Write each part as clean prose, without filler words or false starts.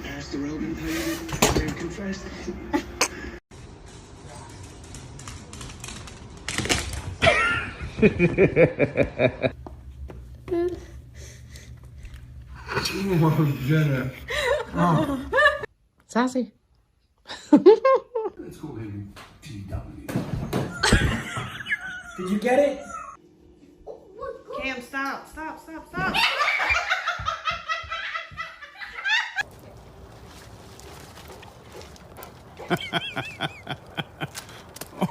Pastor Rogan tell you to confess? Sassy. Let's call him TW. Did you get it? Cam, stop.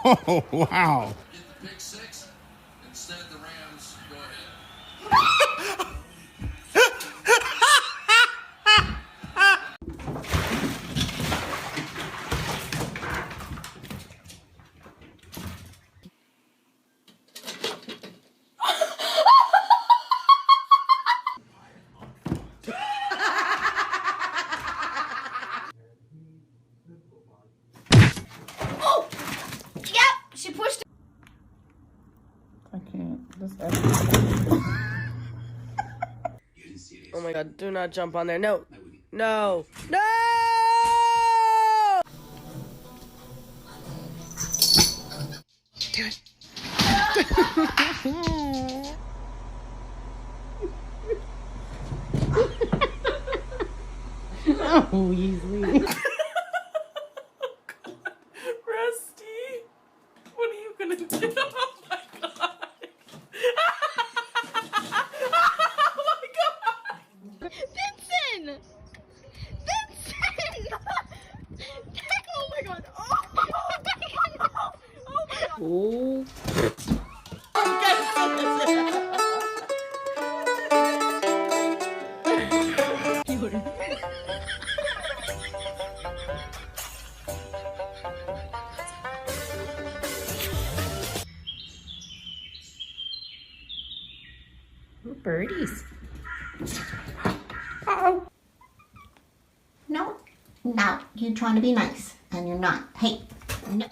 Oh, wow. Get the pick six. Instead, the Rams go ahead. She pushed it. I can't. Oh my god, do not jump on there. No. No. No! Do it. Oh, Weasley. Rusty, what are you gonna do? Oh my god. Oh my god. Vincent! Vincent! Oh my god! Oh my god! Oh my god! Oh. Birdies. Uh-oh. No, you're trying to be nice, and you're not. Hey, no.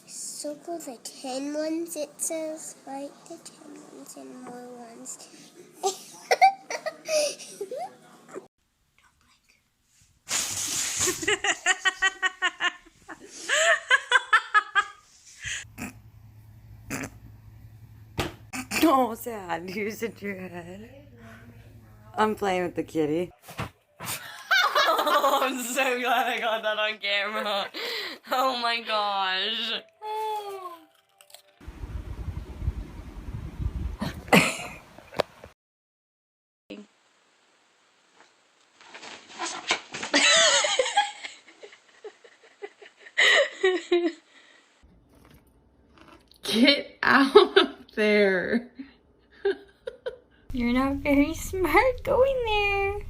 Circle the 10 ones, it says, right? The 10 ones and more ones. Oh, sad. You sit your head. I'm playing with the kitty. Oh, I'm so glad I got that on camera. Oh my gosh. Get out of there. You're not very smart going there.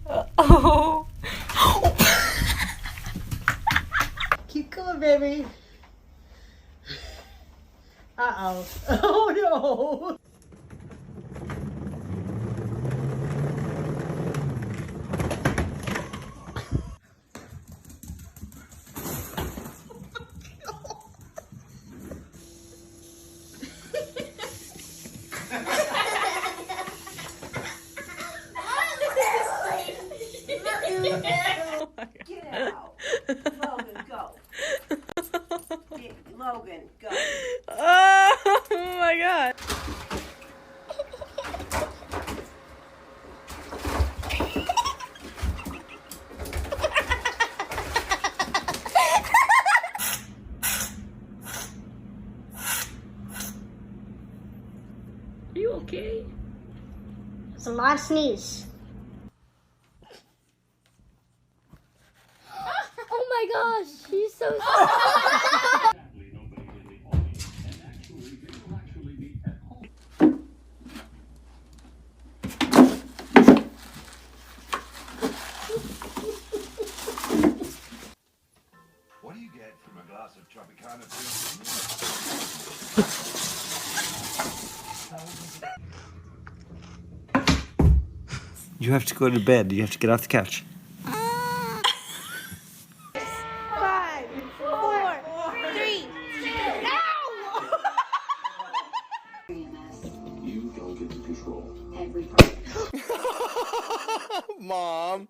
Uh-oh. Keep going, baby. Uh-oh. Oh, no. Get out. Logan, go. Logan, go. Oh my god. Now sneeze. Oh my gosh, she's so What do you get from a glass of Tropicana? You have to go to bed. You have to get off the couch. 5, 4, 3. You don't get to control. Mom.